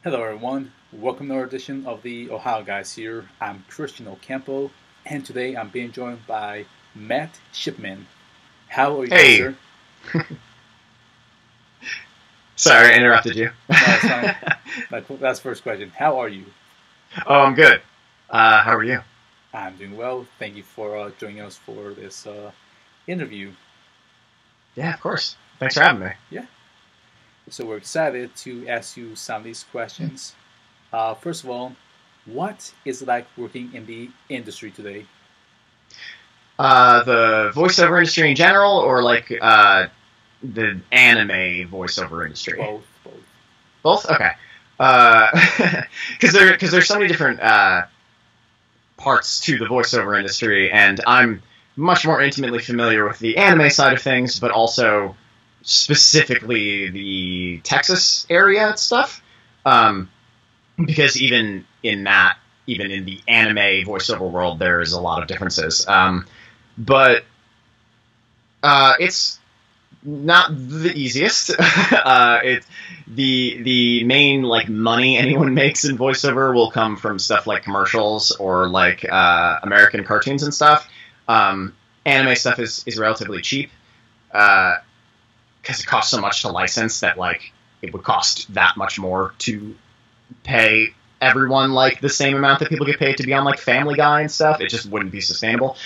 Hello, everyone. Welcome to our edition of the Ohio Guys here. I'm Christian Ocampo, and today I'm being joined by Matt Shipman. How are you doing, Hey, sir? sorry, I interrupted you. No, it's fine. That's the first question. How are you? Oh, I'm good. How are you? I'm doing well. Thank you for joining us for this interview. Yeah, of course. Thanks for having me. Yeah. So we're excited to ask you some of these questions. First of all, what is it like working in the industry today? The voiceover industry in general, or like the anime voiceover industry? Both, both. Both. Okay. Because there's so many different parts to the voiceover industry, and I'm much more intimately familiar with the anime side of things, but also specifically the Texas area stuff. Um, because even in the anime voiceover world, there's a lot of differences. But it's not the easiest. The main like money anyone makes in voiceover will come from stuff like commercials or like American cartoons and stuff. Anime stuff is relatively cheap because it costs so much to license that like it would cost that much more to pay everyone like the same amount that people get paid to be on like Family Guy and stuff. It just wouldn't be sustainable.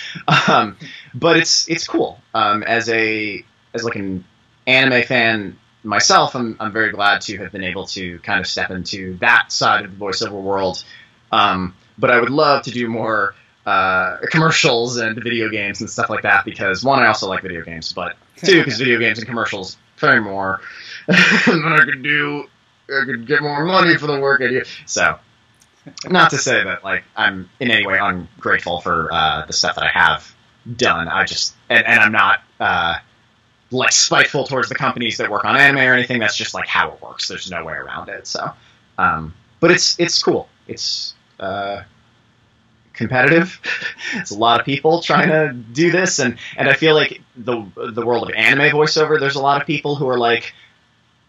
Um, but it's cool. As like an anime fan myself, I'm very glad to have been able to kind of step into that side of the voiceover world. But I would love to do more commercials and video games and stuff like that because one, I also like video games, but two, because video games and commercials pay more than I could do. I could get more money for the work I do. So, not to say that like I'm in any way ungrateful for the stuff that I have done. I just and I'm not like spiteful towards the companies that work on anime or anything. That's just like how it works. There's no way around it. So, but it's cool. It's competitive. It's a lot of people trying to do this, and I feel like the world of anime voiceover. There's a lot of people who are like,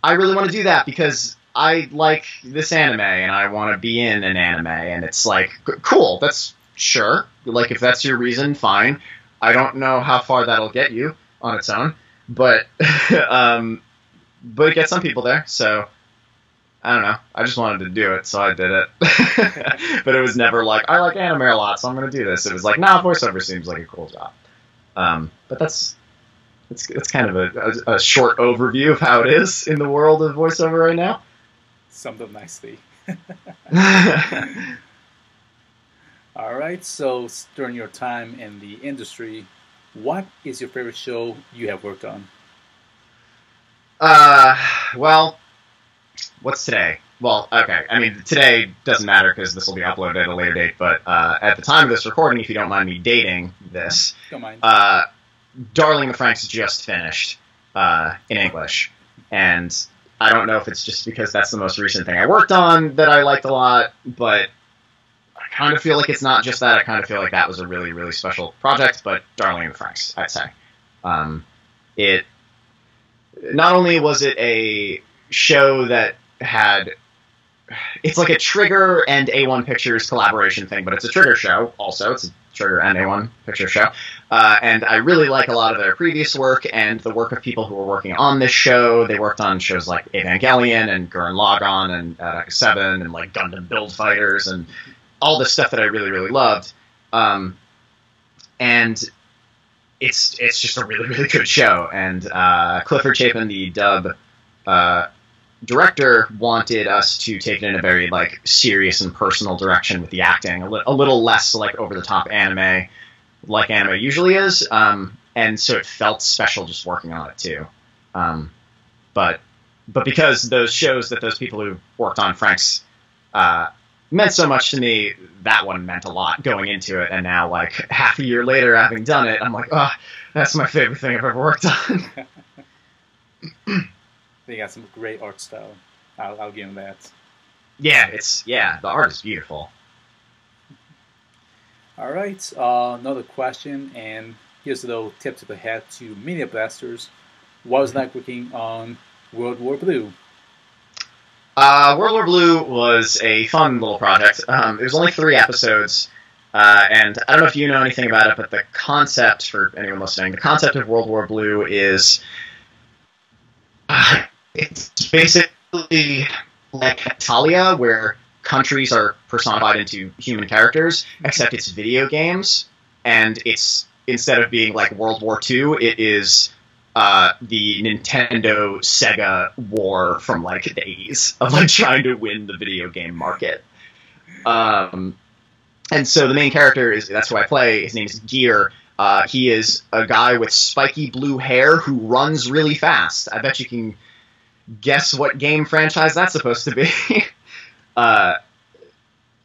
I really want to do that because I like this anime and I want to be in an anime, and it's like cool. That's sure. Like if that's your reason, fine. I don't know how far that'll get you on its own, but but it gets some people there. So I don't know. I just wanted to do it, so I did it. But it was never like I like anime a lot, so I'm going to do this. It was like, nah, voiceover seems like a cool job. But it's kind of a short overview of how it is in the world of voiceover right now. Summed up nicely. All right, so during your time in the industry, what is your favorite show you have worked on? uh, well, what's today? Well, okay. I mean, today doesn't matter because this will be uploaded at a later date. But at the time of this recording, if you don't mind me dating this, Don't mind. Darling in the Franxx just finished in English, and I don't know if it's just because that's the most recent thing I worked on that I liked a lot, but I kind of feel like it's not just that. I kind of feel like that was a really, really special project. But Darling in the Franxx, I'd say. It not only was it a show that had it's like a Trigger and A1 Pictures collaboration thing, but it's a Trigger show also. It's a Trigger and A1 Pictures show. And I really like a lot of their previous work and the work of people who were working on this show. They worked on shows like Evangelion and Gurren Lagann and Aka 7 and like Gundam Build Fighters and all this stuff that I really, really loved. And it's just a really, really good show. And Clifford Chapin, the dub director, wanted us to take it in a very like serious and personal direction with the acting, a little less like over the top anime, like anime usually is. And so it felt special just working on it too. But because those shows that those people who worked on Franxx meant so much to me, that one meant a lot going into it. And now, like half a year later, having done it, I'm like, oh, that's my favorite thing I've ever worked on. They got some great art style. I'll give them that. The art is beautiful. All right, another question, and here's a little tip to the head to media blasters. What was it like working on World War Blue? World War Blue was a fun little project. It was only 3 episodes, and I don't know if you know anything about it, but the concept, for anyone listening, the concept of World War Blue is it's basically like Talia, where countries are personified into human characters, except it's video games, and it's, instead of being like World War II, it is the Nintendo Sega war from like the 80s of like trying to win the video game market. And so the main character is, that's who I play. His name is Gear. He is a guy with spiky blue hair who runs really fast. I bet you can guess what game franchise that's supposed to be.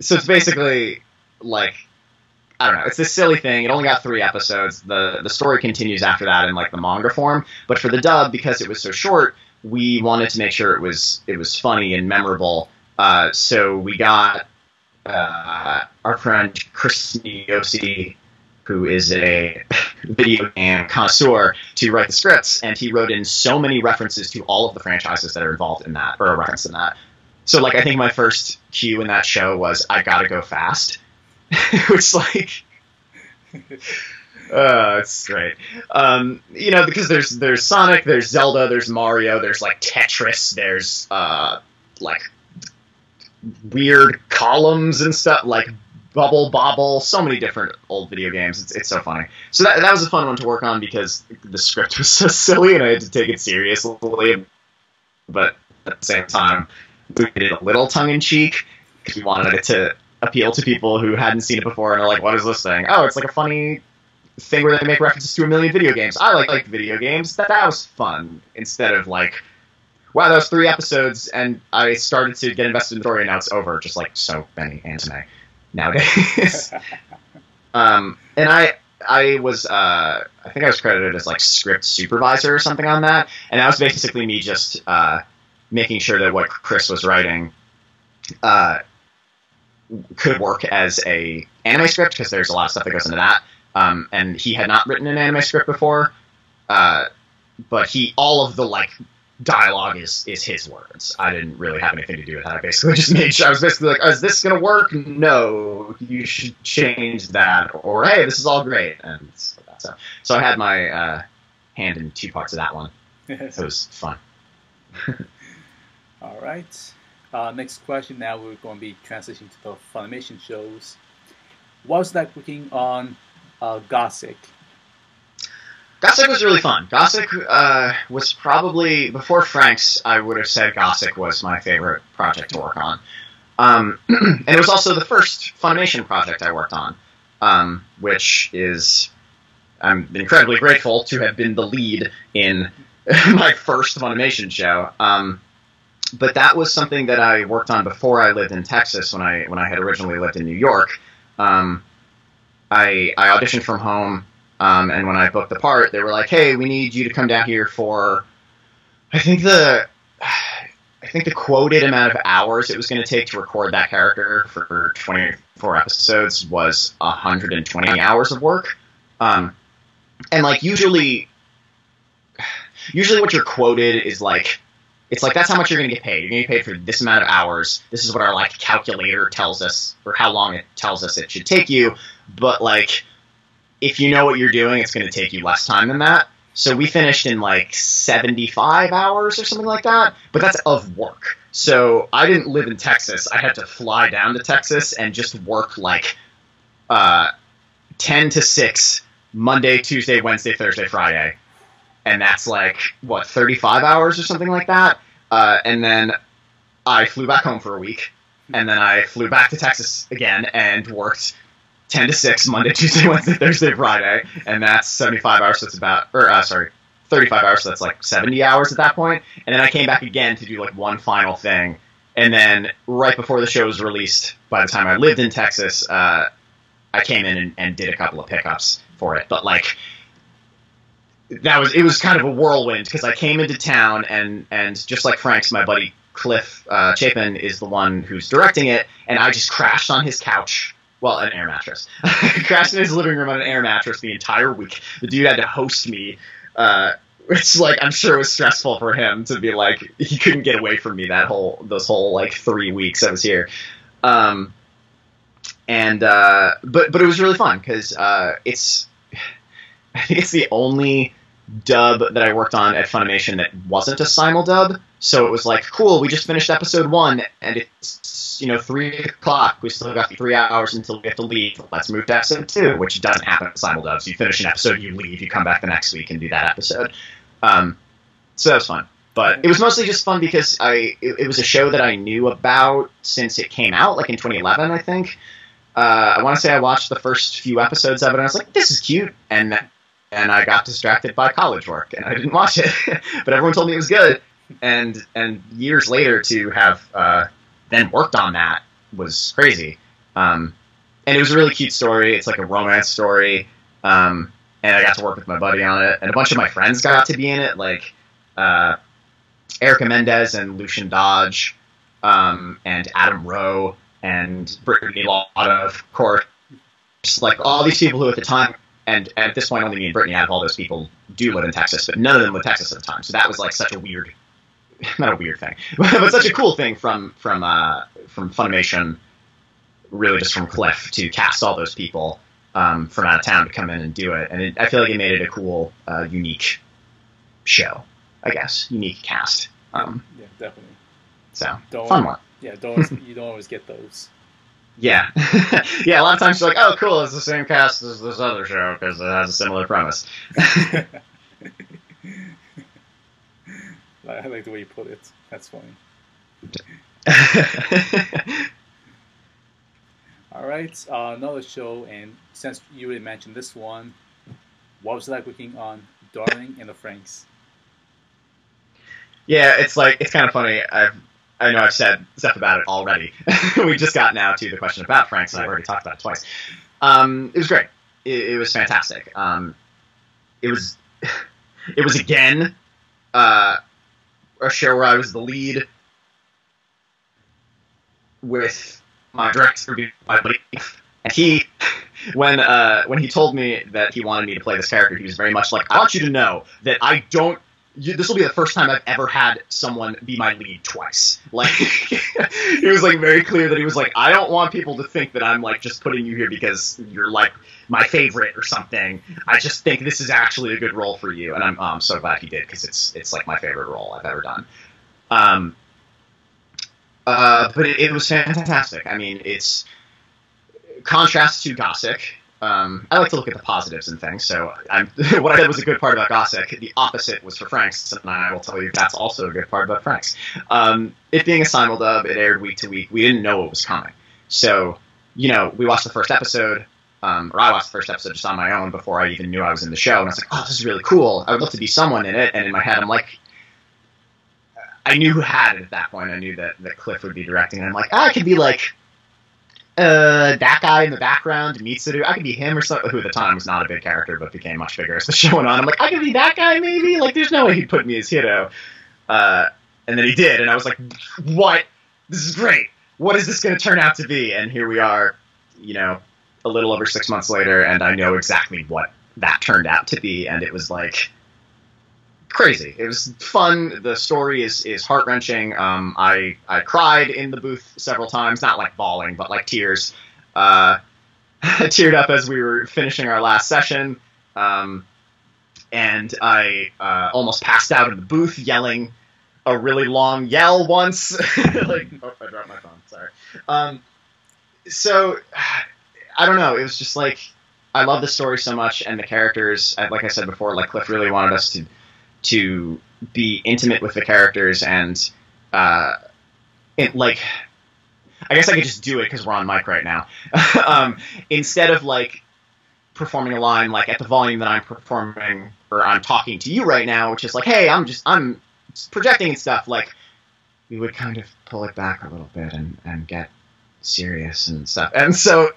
So it's basically like, I don't know, it's this silly thing. It only got 3 episodes. The story continues after that in like the manga form, but for the dub, because it was so short, we wanted to make sure it was funny and memorable. So we got our friend Chris Yosi, who is a video game connoisseur, to write the scripts, and he wrote in so many references to all of the franchises that are involved in that, or a reference in that. So like, I think my first cue in that show was, I gotta go fast. Which, like, it's great. You know, because there's Sonic, there's Zelda, there's Mario, there's like Tetris, there's like weird columns and stuff, like Bubble Bobble, so many different old video games. It's so funny. So that was a fun one to work on because the script was so silly and I had to take it seriously, but at the same time, we did it a little tongue-in-cheek because we wanted it to appeal to people who hadn't seen it before and are like, what is this thing? Oh, it's like a funny thing where they make references to a million video games. I like video games. That was fun. Instead of like, wow, that was 3 episodes and I started to get invested in the story and now it's over, just like so many anime nowadays. And I was, I think I was credited as like script supervisor or something on that, and that was basically me just making sure that what Chris was writing could work as a anime script, because there's a lot of stuff that goes into that. And he had not written an anime script before, but all of the like dialogue is his words. I didn't really have anything to do with that. I basically just made sure, I was basically like, is this gonna work? No, you should change that, or hey, this is all great. And so I had my hand in 2 parts of that one. It was fun. All right. Next question. Now we're going to be transitioning to the Funimation shows. What was that working on Galactic? Galactic was really fun. Galactic was probably, before Frank's, I would have said Galactic was my favorite project to work on. And it was also the first Funimation project I worked on, which is, I'm incredibly grateful to have been the lead in my first Funimation show. But that was something that I worked on before I lived in Texas, when I had originally lived in New York. I auditioned from home, and when I booked the part, they were like, hey, we need you to come down here for, I think the quoted amount of hours it was going to take to record that character for 24 episodes was 120 hours of work. And like, usually what you're quoted is like, it's like, that's how much you're going to get paid. You're going to get paid for this amount of hours. This is what our like calculator tells us, or how long it tells us it should take you. But like, if you know what you're doing, it's going to take you less time than that. So we finished in like 75 hours or something like that. But that's of work. So I didn't live in Texas. I had to fly down to Texas and just work like 10 to 6, Monday, Tuesday, Wednesday, Thursday, Friday. And that's like, what, 35 hours or something like that? And then I flew back home for a week. And then I flew back to Texas again and worked 10 to 6, Monday, Tuesday, Wednesday, Thursday, Friday. And that's 75 hours, so it's about, 35 hours, so that's like 70 hours at that point. And then I came back again to do like one final thing. And then right before the show was released, by the time I lived in Texas, I came in and did a couple of pickups for it. But like, it was kind of a whirlwind, because I came into town and just like Frank's, my buddy Cliff Chapin is the one who's directing it, and I just crashed on his couch, well, an air mattress. I crashed in his living room on an air mattress the entire week. The dude had to host me Which, like, I'm sure was stressful for him to be like, he couldn't get away from me those whole like 3 weeks I was here. But it was really fun because I think it's the only dub that I worked on at Funimation that wasn't a simuldub. So it was like, cool, we just finished episode 1 and it's 3 o'clock. We still got 3 hours until we have to leave. Let's move to episode 2, which doesn't happen in simuldubs. You finish an episode, you leave, you come back the next week and do that episode. So that was fun. But it was mostly just fun because it was a show that I knew about since it came out, like in 2011, I think. I want to say I watched the first few episodes of it and I was like, this is cute. And I got distracted by college work and I didn't watch it. But everyone told me it was good. And years later to have then worked on that was crazy. And it was a really cute story. It's like a romance story. And I got to work with my buddy on it. And a bunch of my friends got to be in it, like Erica Mendez and Lucian Dodge, and Adam Rowe and Brittany Lotta, of course. Like all these people who at the time, and at this point only me and Brittany out of all those people do live in Texas, but none of them lived in Texas at the time. So that was like such a weird, not a weird thing, but such a cool thing from Funimation, really just from Cliff, to cast all those people from out of town to come in and do it. And I feel like it made it a cool, unique show, I guess. Unique cast. Yeah, definitely. So, fun one. Yeah, you don't always get those. Yeah. Yeah, a lot of times you're like, oh, cool, it's the same cast as this other show because it has a similar premise. I like the way you put it. That's funny. All right, another show, and since you already mentioned this one, what was it like working on Darling in the Franxx? Yeah, it's kind of funny. I know I've said stuff about it already. We just got now to the question about Franxx, and I've already talked about it twice. It was great. It was fantastic. It was again a show where I was the lead with my director, my buddy, and he, when he told me that he wanted me to play this character, he was very much like, I want you to know that I don't. This will be the first time I've ever had someone be my lead twice. Like, he was like very clear that he was like, I don't want people to think that I'm like just putting you here because you're like my favorite or something. I just think this is actually a good role for you, and I'm so glad he did because it's like my favorite role I've ever done. But it was fantastic. I mean, it's contrast to Gossick. I like to look at the positives and things, so what I said was a good part about Gossick. The opposite was for Franxx, and I will tell you that's also a good part about Franxx. It being a simuldub, it aired week to week. We didn't know what was coming. So, we watched the first episode, or I watched the first episode just on my own before I even knew I was in the show, and I was like, oh, this is really cool. I would love to be someone in it, and in my head I'm like, I knew who had it at that point. I knew that Cliff would be directing, and I'm like, I could be like, that guy in the background, Mitsuru, I could be him or something, who at the time was not a big character, but became much bigger as the show went on. I'm like, I could be that guy maybe? Like, there's no way he'd put me as Hiro. And then he did, and I was like, what? This is great. What is this going to turn out to be? And here we are, a little over 6 months later, and I know exactly what that turned out to be, and it was like crazy. It was fun. The story is heart-wrenching. I cried in the booth several times, not like bawling, but like tears. I teared up as we were finishing our last session, and I almost passed out in the booth yelling a really long yell once. Like, oh, I dropped my phone. Sorry. So, I don't know. It was just like, I love the story so much, and the characters, like I said before, like Cliff really wanted us to be intimate with the characters, and like, I guess I could just do it because we're on mic right now. Instead of like performing a line like at the volume that I'm performing or I'm talking to you right now, which is like, hey, I'm projecting and stuff, like we would kind of pull it back a little bit and get serious and stuff. And so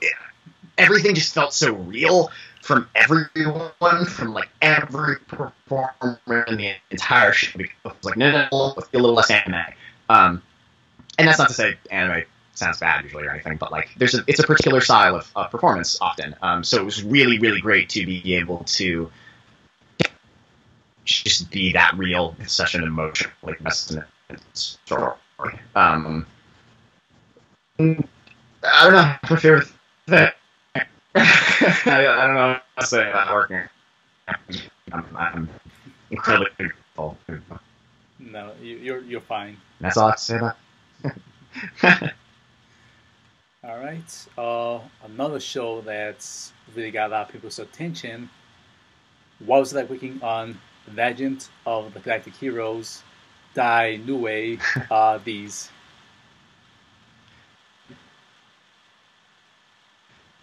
everything just felt so real from everyone, from like every performer in the entire show. Because it was like, no, let's be a little less anime. And that's not to say anime sounds bad usually or anything, but like it's a particular style of performance often. So it was really, really great to be able to just be that real. It's such an emotionally resonant story. I don't know. My favorite thing. I don't know how to say about working. I'm incredibly grateful. No, you're fine. That's all I have to say about it. All right. Another show that's really got a lot of people's attention. What was it like working on Legend of the Galactic Heroes? Die Nue these.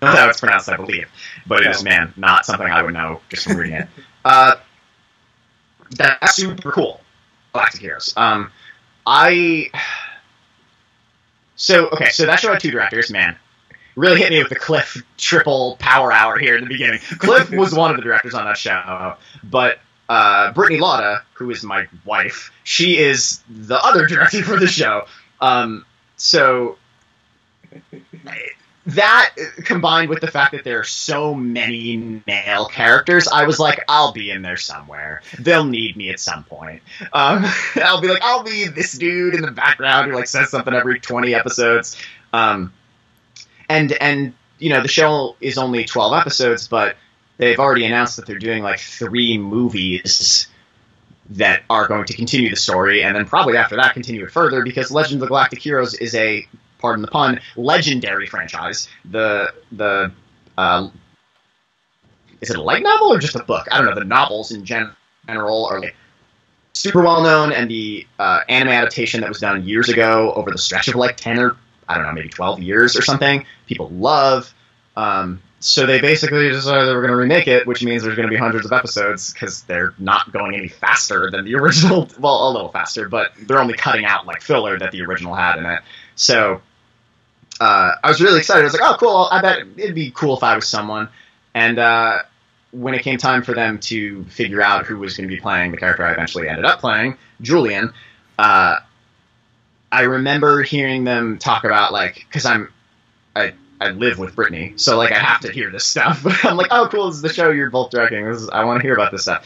That's how it's pronounced, I believe. But it is, man, not something I would know just from reading it. That's super cool. Galactic Heroes. So that show had 2 directors, man. Really hit me with the Cliff triple power hour here in the beginning. Cliff was one of the directors on that show, but Brittany Lauda, who is my wife, she is the other director for the show. So that, combined with the fact that there are so many male characters, I was like, I'll be in there somewhere. They'll need me at some point. I'll be this dude in the background who like says something every 20 episodes. And you know, the show is only 12 episodes, but they've already announced that they're doing like 3 movies that are going to continue the story, and then probably after that continue it further, because Legend of the Galactic Heroes is a, pardon the pun, legendary franchise. Is it a light novel or just a book? I don't know. The novels in general are like super well known, and the anime adaptation that was done years ago over the stretch of like 10 or, I don't know, maybe 12 years or something, people love. So they basically decided they were going to remake it, which means there's going to be hundreds of episodes, because they're not going any faster than the original. Well, a little faster, but they're only cutting out like filler that the original had in it. So I was really excited. I was like, oh, cool. I bet it'd be cool if I was someone. And when it came time for them to figure out who was going to be playing the character I eventually ended up playing, Julian, I remember hearing them talk about, like, because I live with Brittany, so like I have to hear this stuff. I'm like, oh, cool, this is the show you're both directing. I want to hear about this stuff.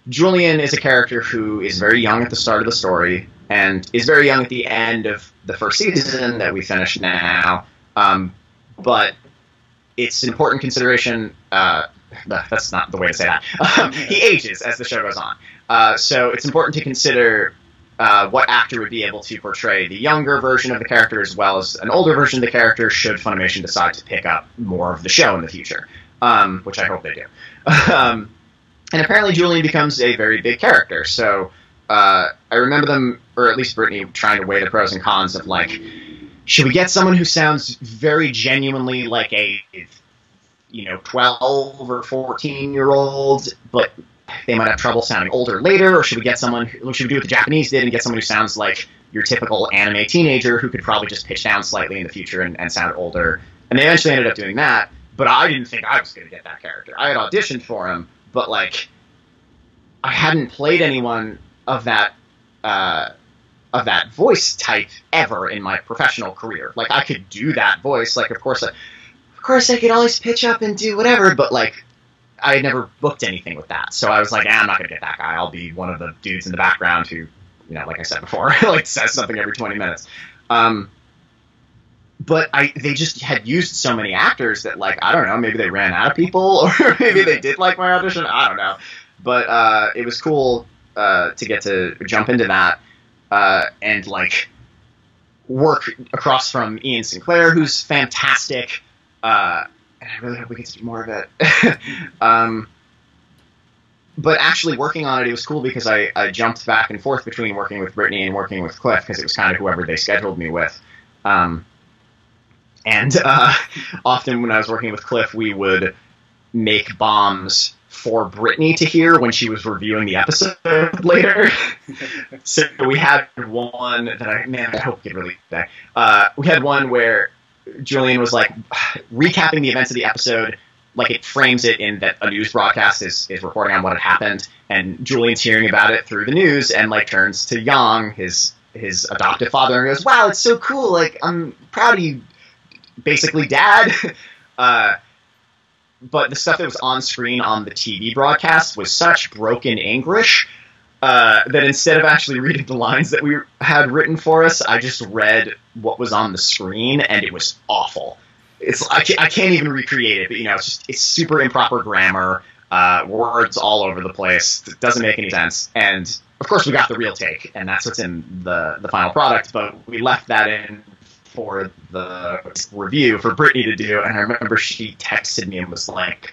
Julian is a character who is very young at the start of the story and is very young at the end of the first season that we finished now. But it's an important consideration. That's not the way to say that. He ages as the show goes on. So it's important to consider what actor would be able to portray the younger version of the character as well as an older version of the character should Funimation decide to pick up more of the show in the future, which I hope they do. And apparently Julian becomes a very big character, so I remember them, or at least Brittany, trying to weigh the pros and cons of, like, should we get someone who sounds very genuinely like a, 12 or 14-year-old, but they might have trouble sounding older later, or should we get someone, should we do what the Japanese did and get someone who sounds like your typical anime teenager who could probably just pitch down slightly in the future and sound older? And they eventually ended up doing that, but I didn't think I was going to get that character. I had auditioned for him, but, like, I hadn't played anyone of that voice type ever in my professional career. Like, I could do that voice, like, of course I could always pitch up and do whatever, but, like, I had never booked anything with that. So I was like, I'm not going to get that guy. I'll be one of the dudes in the background who, like I said before, like says something every 20 minutes. But they just had used so many actors that, like, I don't know, maybe they ran out of people, or maybe they did like my audition. I don't know. But it was cool to get to jump into that and, like, work across from Ian Sinclair, who's fantastic. And I really hope we get to do more of it. But actually working on it was cool because I jumped back and forth between working with Brittany and working with Cliff, because it was kind of whoever they scheduled me with. And often when I was working with Cliff, we would make bombs for Brittany to hear when she was reviewing the episode later. So we had one that I hope we get released today. We had one where Julian was, like, recapping the events of the episode, like it frames it in that a news broadcast is reporting on what had happened, and Julian's hearing about it through the news and, like, turns to Yang, his adoptive father, and goes, wow, it's so cool, like, I'm proud of you, basically, Dad. but the stuff that was on screen on the TV broadcast was such broken English that instead of actually reading the lines that we had written for us, I just read what was on the screen, and it was awful. I can't even recreate it, but it's super improper grammar, words all over the place. It doesn't make any sense, and of course we got the real take, and that's what's in the final product. But we left that in for the review for Brittany to do, and I remember she texted me and was like,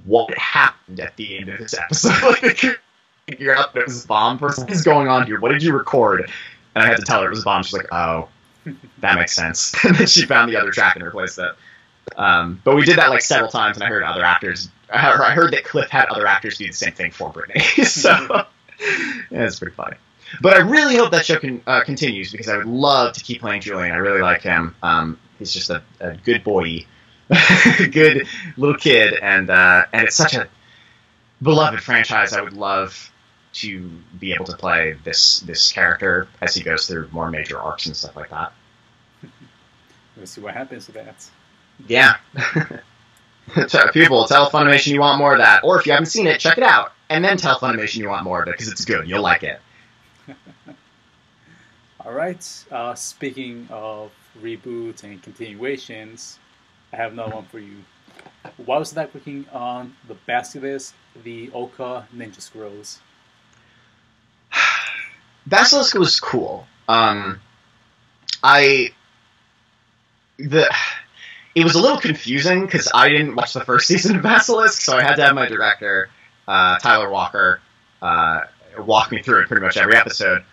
"What happened at the end of this episode?" Like, figure out that it was a bomb. What is going on here? What did you record? And I had to tell her it was a bomb. She's like, "Oh, that makes sense." And then she found the other track and replaced it. But we did that like several times, and I heard other actors. I heard that Cliff had other actors do the same thing for Brittany. So yeah, it's pretty funny. But I really hope that show continues, because I would love to keep playing Julian. I really like him. He's just a good boy, good little kid, and it's such a beloved franchise. I would love to be able to play this character as he goes through more major arcs and stuff like that. We'll see what happens with that. Yeah. People, tell Funimation you want more of that. Or if you haven't seen it, check it out. And then tell Funimation you want more of it, because it's good. You'll like it. Alright, speaking of reboots and continuations, I have another one for you. What was that working on the Basilisk, the Oka Ninja Scrolls? Basilisk was cool. It was a little confusing because I didn't watch the first season of Basilisk, so I had to have my director, Tyler Walker, walk me through it pretty much every episode.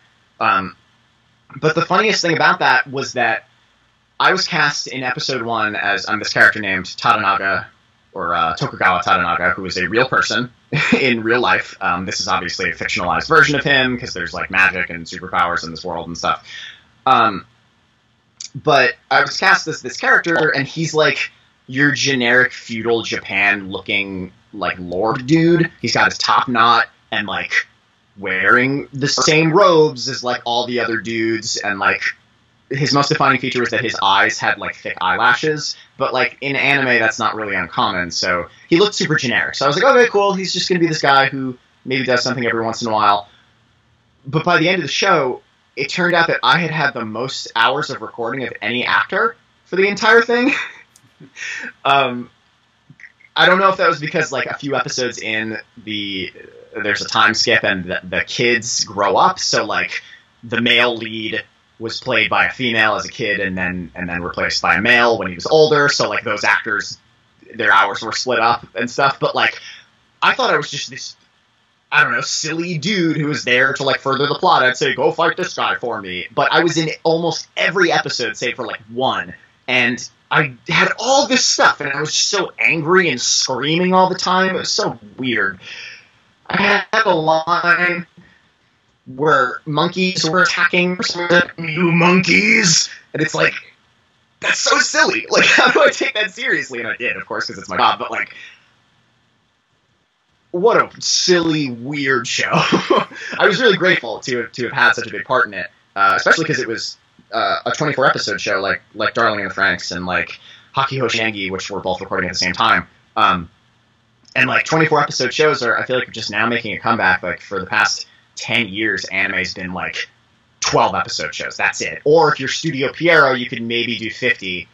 But the funniest thing about that was that I was cast in episode 1 as this character named Tadanaga, or Tokugawa Tadanaga, who is a real person in real life. This is obviously a fictionalized version of him, because there's like magic and superpowers in this world and stuff. But I was cast as this character, and he's like your generic feudal Japan looking like lord dude. He's got his top knot and like wearing the same robes as like all the other dudes, and like his most defining feature was that his eyes had like thick eyelashes, but like in anime that's not really uncommon, so he looked super generic. So I was like, okay, cool, he's just gonna be this guy who maybe does something every once in a while. But by the end of the show, it turned out that I had the most hours of recording of any actor for the entire thing. I don't know if that was because like a few episodes in, there's a time skip and the kids grow up, so like the male lead was played by a female as a kid, and then replaced by a male when he was older. So like those actors, their hours were split up and stuff. But like, I thought I was just this, I don't know, silly dude who was there to like further the plot. I'd say, go fight this guy for me. But I was in almost every episode, save for like one, and I had all this stuff, and I was just so angry and screaming all the time. It was so weird. I had a line where monkeys were attacking, you monkeys, and it's like, that's so silly. Like, how do I take that seriously? And I did, of course, because it's my job, but like, what a silly, weird show. I was really grateful to have had such a big part in it, especially because it was a 24-episode show, like Darling in the Franxx and like Haki Hoshiengi, which were both recording at the same time. And like 24-episode shows are, I feel like, just now making a comeback. Like for the past 10 years, anime's been like 12-episode shows. That's it. Or if you're Studio Pierrot, you could maybe do 50,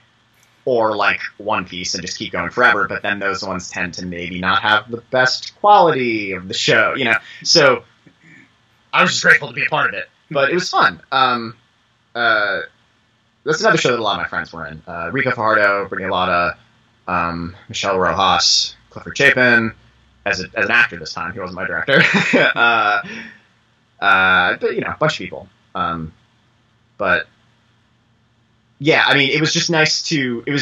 or like One Piece and just keep going forever. But then those ones tend to maybe not have the best quality of the show, you know. So I was just grateful to be a part of it. But it was fun. That's another show that a lot of my friends were in. Rico Fajardo, Brittany Lotta, Michelle Rojas, Clifford Chapin, as an actor this time. He wasn't my director. But, you know, a bunch of people. But yeah, I mean, it was just nice to, it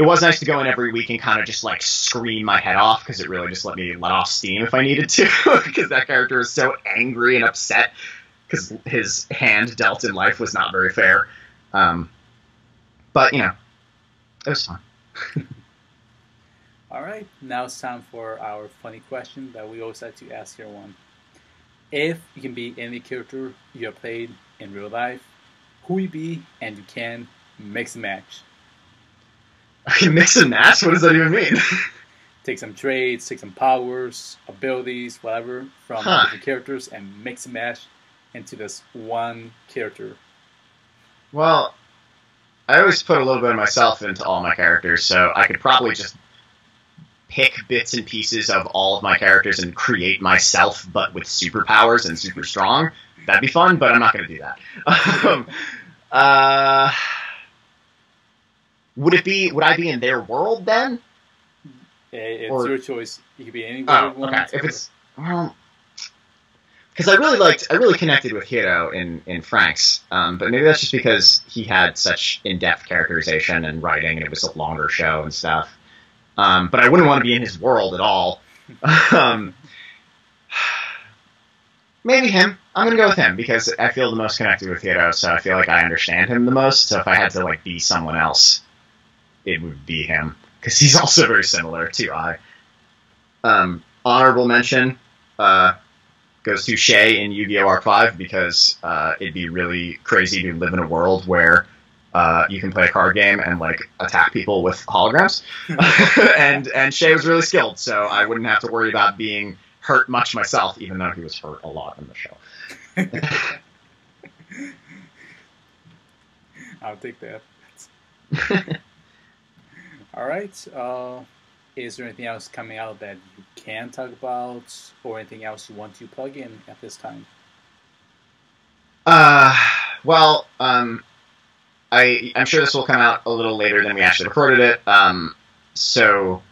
was nice to go in every week and kind of just like scream my head off, because it really just let me let off steam if I needed to, because that character was so angry and upset because his hand dealt in life was not very fair. But, you know, it was fun. All right, now it's time for our funny question that we always like to ask everyone. If you can be any character you have played in real life, who will you be, and you can mix and match? I can mix and match? What does that even mean? take some traits, take some powers, abilities, whatever, from different characters and mix and match into this one character. Well, I always put a little bit of myself into all my characters, so I could probably just pick bits and pieces of all of my characters and create myself, but with superpowers and super strong. That'd be fun, but I'm not going to do that. Would I be in their world then? It's your choice. You could be anywhere you want. Okay. If it's because I really connected with Hiro in Frank's, but maybe that's just because he had such in-depth characterization and writing, and it was a longer show and stuff. But I wouldn't want to be in his world at all. Maybe him. I'm gonna go with him because I feel the most connected with Hiro, so I feel like I understand him the most. So if I had to like be someone else, it would be him because he's also very similar to I. Honorable mention goes to Shay in Yu-Gi-Oh! Arc 5 because it'd be really crazy to live in a world where you can play a card game and like attack people with holograms. and Shay was really skilled, so I wouldn't have to worry about being hurt much myself, even though he was hurt a lot in the show. I'll take that. All right. Is there anything else coming out that you can talk about, or anything else you want to plug in at this time? Well, I'm sure this will come out a little later than we actually recorded it. So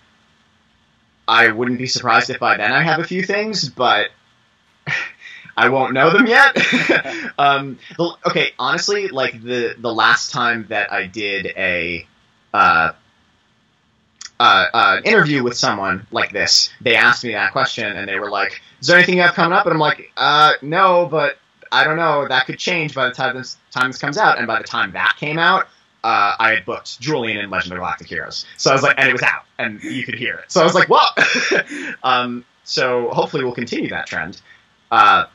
I wouldn't be surprised if by then I have a few things, but I won't know them yet. Okay, honestly, like the last time that I did a interview with someone like this, they asked me that question, and they were like, "Is there anything you have coming up?" And I'm like, "No, but I don't know. That could change by the time this comes out." And by the time that came out, I had booked Julian in Legend of Galactic Heroes. So I was like, and it was out, and you could hear it. So I was like, "What?" So hopefully we'll continue that trend. But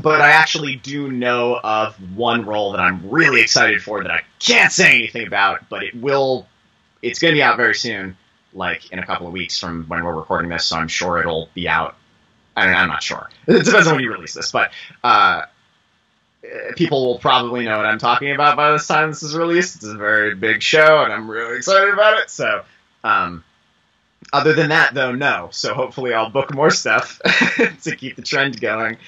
I actually do know of one role that I'm really excited for that I can't say anything about, but it's going to be out very soon, like in a couple of weeks from when we're recording this, so I'm sure it'll be out. I'm not sure. It depends on when you release this, but people will probably know what I'm talking about by the time this is released. It's a very big show, and I'm really excited about it. So, other than that, though, no. So hopefully I'll book more stuff to keep the trend going.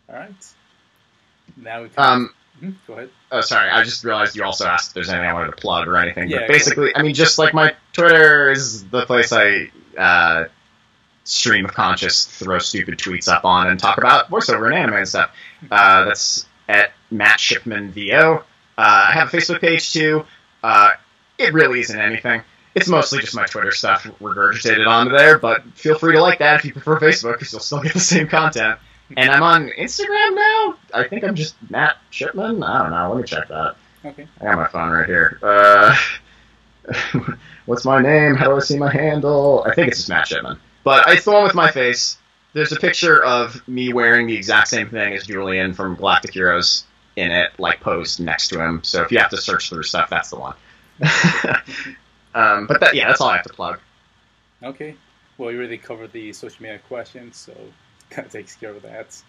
All right. Now we can... Go ahead. Oh, sorry. I just realized you also asked if there's anything I wanted to plug or anything. Yeah, but basically, I mean, just like my Twitter is the place I stream of conscious, throw stupid tweets up on, and talk about voiceover and anime and stuff. That's at Matt Shipman VO. I have a Facebook page too. It really isn't anything. It's mostly just my Twitter stuff regurgitated onto there, but feel free to like that if you prefer Facebook, because you'll still get the same content. And I'm on Instagram now. I think I'm just Matt Shipman. I don't know. Let me check that. Okay. I got my phone right here. What's my name? How do I see my handle? I think it's just Matt Shipman. But it's the one with my face. There's a picture of me wearing the exact same thing as Julian from Galactic Heroes in it, like posed next to him. So if you have to search through stuff, that's the one. But that's all I have to plug. Okay. Well, you already covered the social media questions, so kind of takes care of that.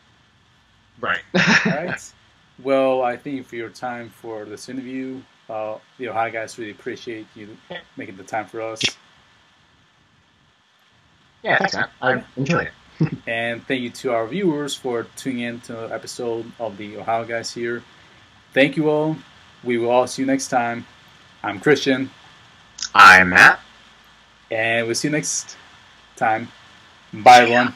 Right. All right. Well, I thank you for your time for this interview. The Ohio guys really appreciate you making the time for us. Yeah, thanks, man. I enjoyed it. And thank you to our viewers for tuning in to an episode of the Ohio guys here. Thank you all. We will all see you next time. I'm Christian. I'm Matt. And we'll see you next time. Bye, everyone.